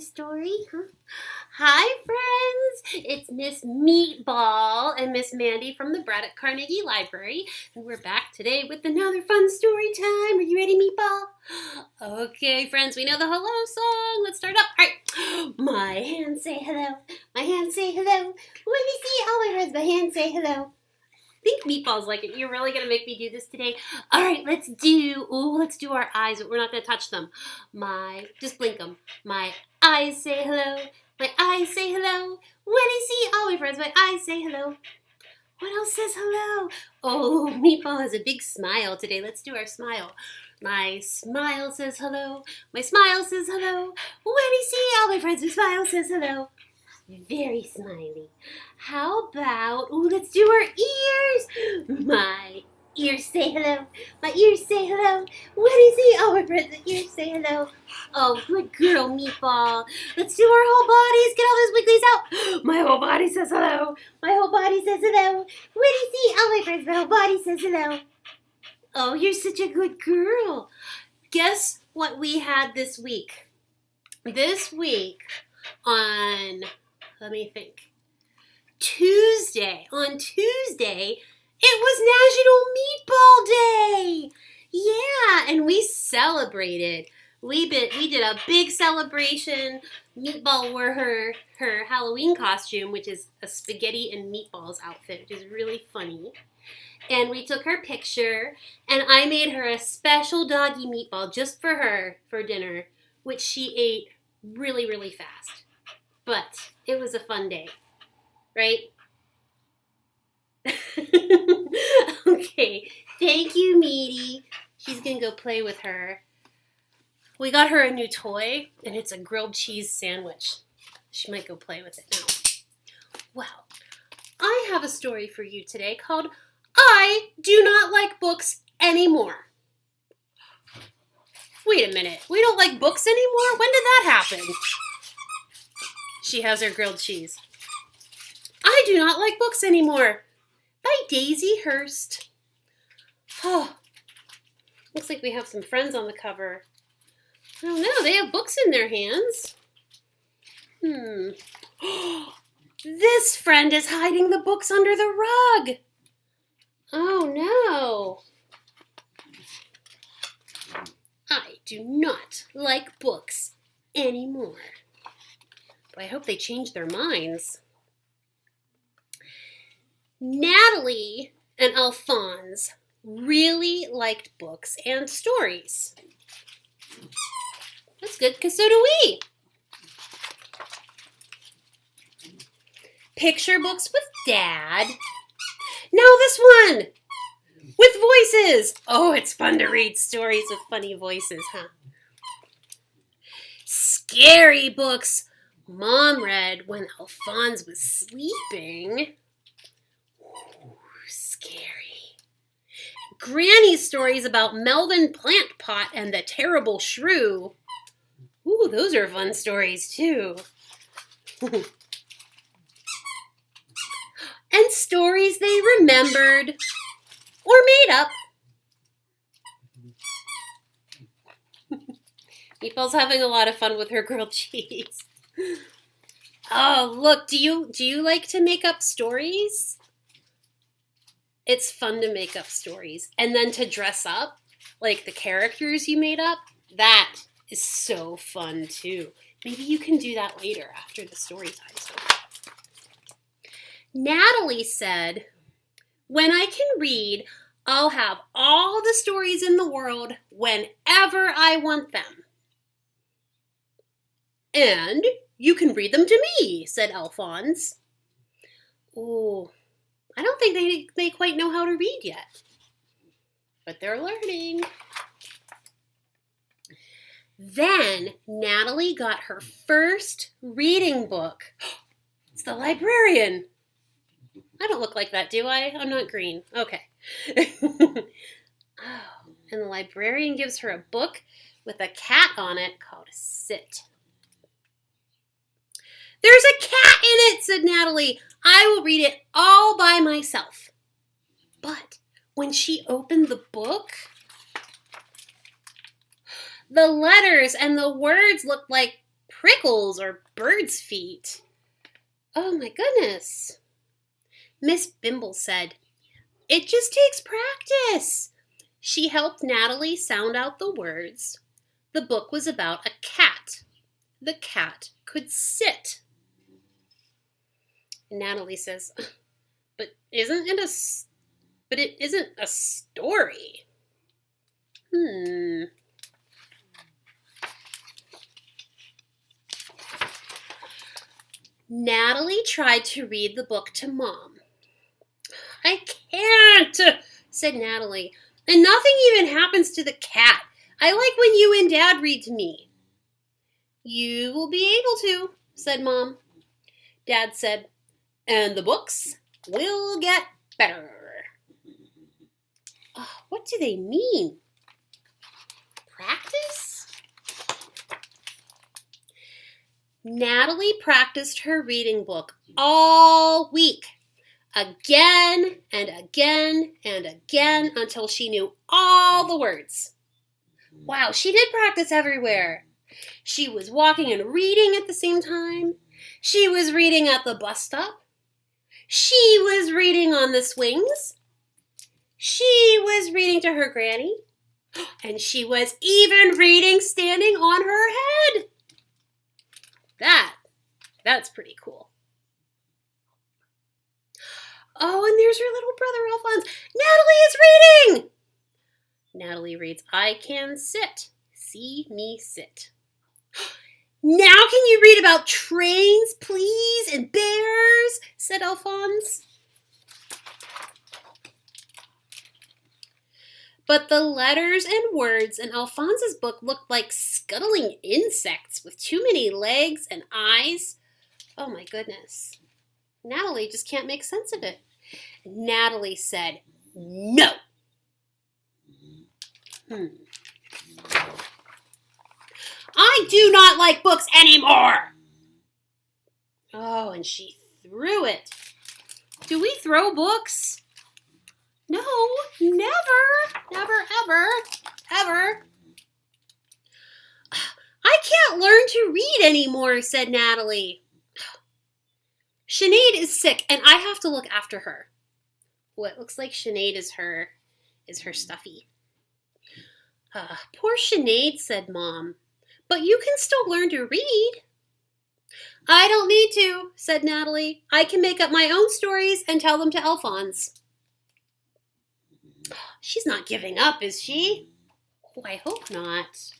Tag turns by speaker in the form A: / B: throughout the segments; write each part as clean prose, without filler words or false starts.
A: a story, huh? Hi, friends! It's Miss Meatball and Miss Mandee from the Braddock Carnegie Library, and we're back today with another fun story time. Are you ready, Meatball? Okay, friends, we know the hello song. Let's start up. All right. My hands say hello. My hands say hello. Let me see all my friends. My hands say hello. I think Meatball's like it. You're really going to make me do this today? All right, let's do our eyes, but we're not going to touch them. Just blink them. My eyes say hello. My eyes say hello. When I see all my friends, my eyes say hello. What else says hello? Oh, Meatball has a big smile today. Let's do our smile. My smile says hello. My smile says hello. When I see all my friends, my smile says hello. Very smiley. How about, let's do our ears. My ears say hello. My ears say hello. When I see all my friends, the ears say hello. Oh, good girl, Meatball. Let's do our whole bodies. Get all those wigglies out. My whole body says hello. My whole body says hello. When I see all my friends, my whole body says hello. Oh, you're such a good girl. Guess what we had this week? This week on... let me think. On Tuesday, it was National Meatball Day. Yeah, and we celebrated. We did a big celebration. Meatball wore her Halloween costume, which is a spaghetti and meatballs outfit, which is really funny. And we took her picture, and I made her a special doggy meatball just for her for dinner, which she ate really, really fast. But it was a fun day, right? Okay, thank you, Meaty. She's going to go play with her. We got her a new toy, and it's a grilled cheese sandwich. She might go play with it now. Well, I have a story for you today called I Do Not Like Books Anymore. Wait a minute, we don't like books anymore? When did that happen? She has her grilled cheese. I Do Not Like Books Anymore by Daisy Hurst. Oh, looks like we have some friends on the cover. I don't know, they have books in their hands. This friend is hiding the books under the rug. Oh no. I do not like books anymore. I hope they change their minds. Natalie and Alphonse really liked books and stories. That's good, because so do we. Picture books with Dad. Now this one, with voices. Oh, it's fun to read stories with funny voices, huh? Scary books Mom read when Alphonse was sleeping. Ooh, scary. Granny stories about Melvin Plantpot and the Terrible Shrew. Ooh, those are fun stories too. And stories they remembered or made up. Meatball's having a lot of fun with her grilled cheese. Oh, look, do you like to make up stories? It's fun to make up stories. And then to dress up, like the characters you made up, that is so fun too. Maybe you can do that later after the story time's over. Natalie said, when I can read, I'll have all the stories in the world whenever I want them. And you can read them to me, said Alphonse. Oh, I don't think they quite know how to read yet. But they're learning. Then Natalie got her first reading book. It's The Librarian. I don't look like that, do I? I'm not green. Okay. Oh, and the librarian gives her a book with a cat on it called Sit. There's a cat in it, said Natalie. I will read it all by myself. But when she opened the book, the letters and the words looked like prickles or bird's feet. Oh my goodness. Miss Bimble said, "It just takes practice." She helped Natalie sound out the words. The book was about a cat. The cat could sit. Natalie says, But it isn't a story. Natalie tried to read the book to Mom. "I can't," said Natalie. "And nothing even happens to the cat. I like when you and Dad read to me." "You will be able to," said Mom. Dad said, "And the books will get better." What do they mean? Practice? Natalie practiced her reading book all week, again and again and again, until she knew all the words. Wow, she did practice everywhere. She was walking and reading at the same time. She was reading at the bus stop. She was reading on the swings. She was reading to her granny. And she was even reading standing on her head. That's pretty cool. Oh, and there's her little brother, Alphonse. Natalie is reading! Natalie reads, "I can sit. See me sit." "Now can you read about trains, please, and bears?" said Alphonse. But the letters and words in Alphonse's book looked like scuttling insects with too many legs and eyes. Oh my goodness. Natalie just can't make sense of it. Natalie said, "No." "I do not like books anymore." Oh, and she threw it. Do we throw books? No, never, never, ever, ever. "I can't learn to read anymore," said Natalie. "Sinead is sick and I have to look after her." Well, it looks like Sinead is her stuffy. "Poor Sinead," said Mom. "But you can still learn to read." "I don't need to," said Natalie. "I can make up my own stories and tell them to Alphonse." She's not giving up, is she? Oh, I hope not.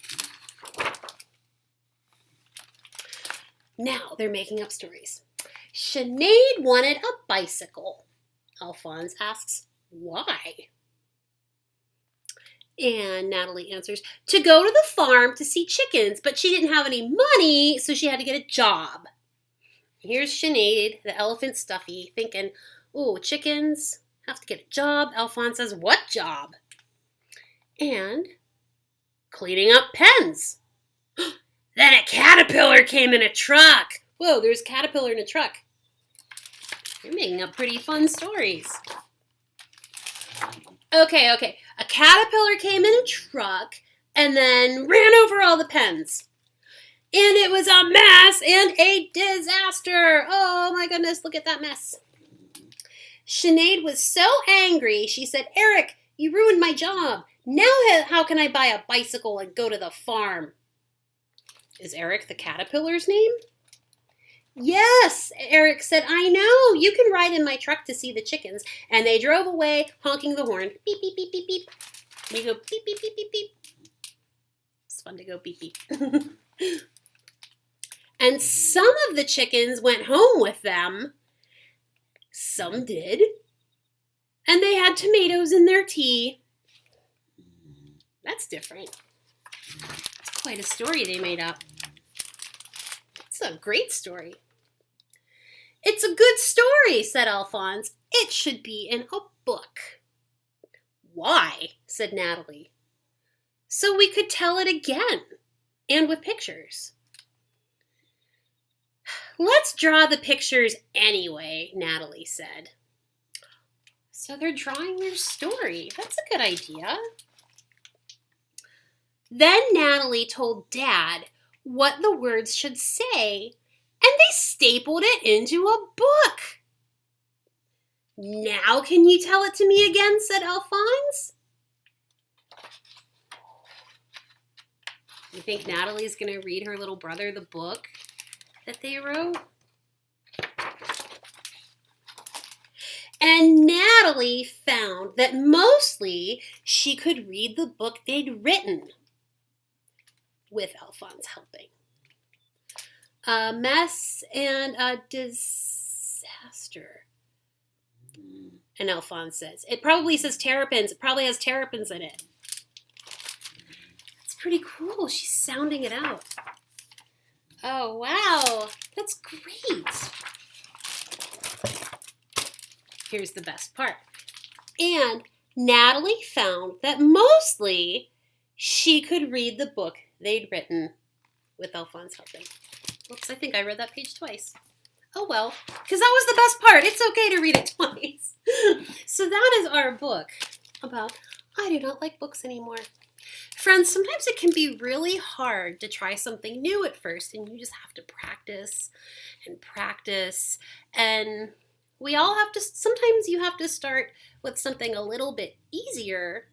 A: Now they're making up stories. Sinead wanted a bicycle. Alphonse asks, "Why?" And Natalie answers, "To go to the farm to see chickens, but she didn't have any money, so she had to get a job." Here's Sinead, the elephant stuffy, thinking, "Oh, chickens, have to get a job." Alphonse says, "What job?" And cleaning up pens. Then a caterpillar came in a truck. Whoa, there's a caterpillar in a truck. You're making up pretty fun stories. Okay. A caterpillar came in a truck and then ran over all the pens. And it was a mess and a disaster. Oh my goodness, look at that mess. Sinead was so angry, she said, "Eric, you ruined my job. Now how can I buy a bicycle and go to the farm?" Is Eric the caterpillar's name? "Yes," Eric said, "I know. You can ride in my truck to see the chickens." And they drove away, honking the horn. Beep, beep, beep, beep, beep. They go beep, beep, beep, beep, beep. It's fun to go beep, beep. And some of the chickens went home with them. Some did. And they had tomatoes in their tea. That's different. It's quite a story they made up. It's a great story. "It's a good story," said Alphonse. "It should be in a book." "Why?" said Natalie. "So we could tell it again, and with pictures." "Let's draw the pictures anyway," Natalie said. So they're drawing their story. That's a good idea. Then Natalie told Dad what the words should say, and they stapled it into a book. Now can you tell it to me again, said Alphonse. You think Natalie's going to read her little brother the book that they wrote? And Natalie found that mostly she could read the book they'd written, with Alphonse helping. A mess and a disaster. And Alphonse says, it probably says terrapins. It probably has terrapins in it. That's pretty cool. She's sounding it out. Oh, wow. That's great. Here's the best part. And Natalie found that mostly she could read the book they'd written with Alphonse helping. Oops, I think I read that page twice. Oh well, because that was the best part. It's okay to read it twice. So that is our book about I do not like books anymore. Friends, sometimes it can be really hard to try something new at first, and you just have to practice and practice. And we all have to, sometimes you have to start with something a little bit easier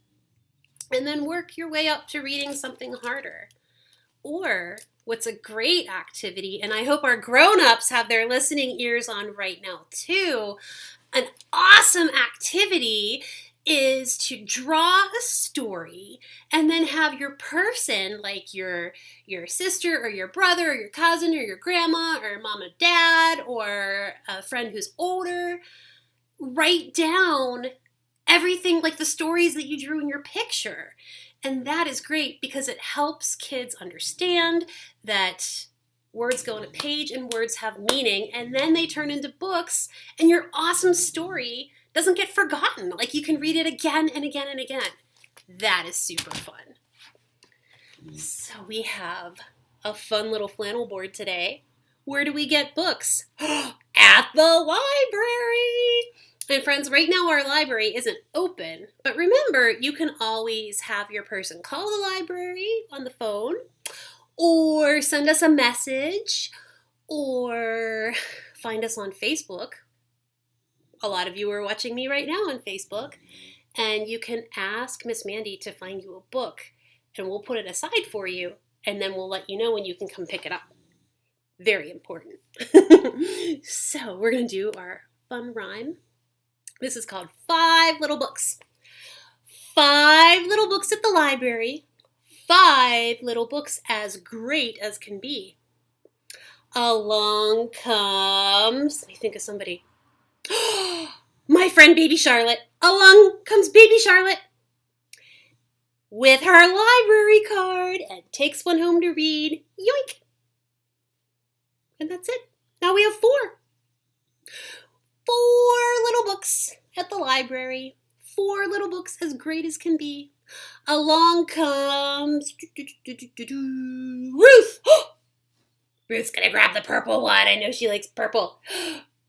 A: and then work your way up to reading something harder. Or what's a great activity, and I hope our grown-ups have their listening ears on right now too, an awesome activity is to draw a story and then have your person, like your sister or your brother or your cousin or your grandma or mom and dad or a friend who's older, write down everything like the stories that you drew in your picture. And that is great because it helps kids understand that words go on a page and words have meaning, and then they turn into books, and your awesome story doesn't get forgotten. Like you can read it again and again and again. That is super fun. So we have a fun little flannel board today. Where do we get books? At the library! And friends, right now our library isn't open, but remember, you can always have your person call the library on the phone, or send us a message, or find us on Facebook. A lot of you are watching me right now on Facebook, and you can ask Miss Mandee to find you a book, and we'll put it aside for you, and then we'll let you know when you can come pick it up. Very important. So we're going to do our fun rhyme. This is called 5 Little Books. 5 little books at the library. 5 little books as great as can be. Along comes, let me think of somebody. My friend Baby Charlotte. Along comes Baby Charlotte with her library card and takes one home to read. Yoink! And that's it. Now we have 4. 4 little books at the library. 4 little books as great as can be. Along comes Ruth. Ruth's gonna grab the purple one. I know she likes purple.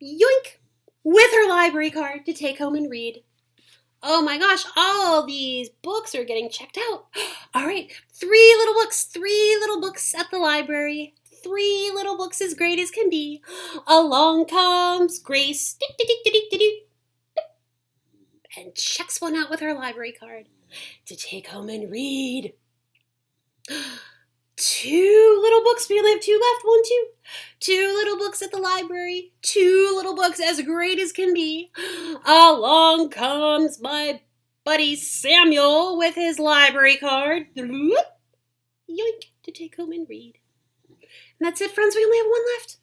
A: Yoink! With her library card to take home and read. Oh my gosh, all these books are getting checked out. All right, 3 little books. 3 little books at the library. 3 little books as great as can be. Along comes Grace. And checks one out with her library card to take home and read. 2 little books. We only have 2 left. 1, 2. 2 little books at the library. 2 little books as great as can be. Along comes my buddy Samuel with his library card. Yoink, to take home and read. And that's it, friends. We only have 1 left.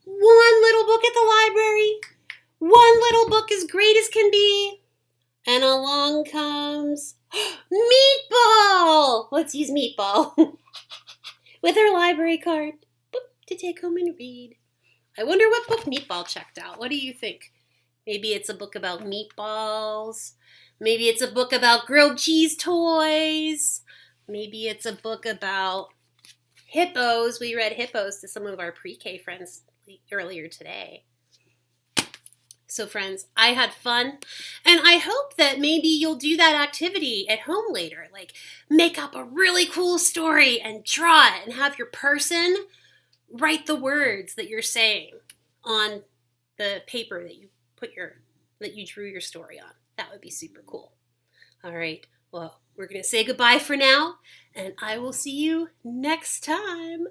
A: 1 little book at the library. 1 little book as great as can be. And along comes Meatball. Let's use Meatball. With her library card to take home and read. I wonder what book Meatball checked out. What do you think? Maybe it's a book about meatballs. Maybe it's a book about grilled cheese toys. Maybe it's a book about hippos. We read hippos to some of our pre-K friends earlier today. So friends, I had fun, and I hope that maybe you'll do that activity at home later, like make up a really cool story and draw it and have your person write the words that you're saying on the paper that you drew your story on. That would be super cool. All right, well, we're going to say goodbye for now, and I will see you next time.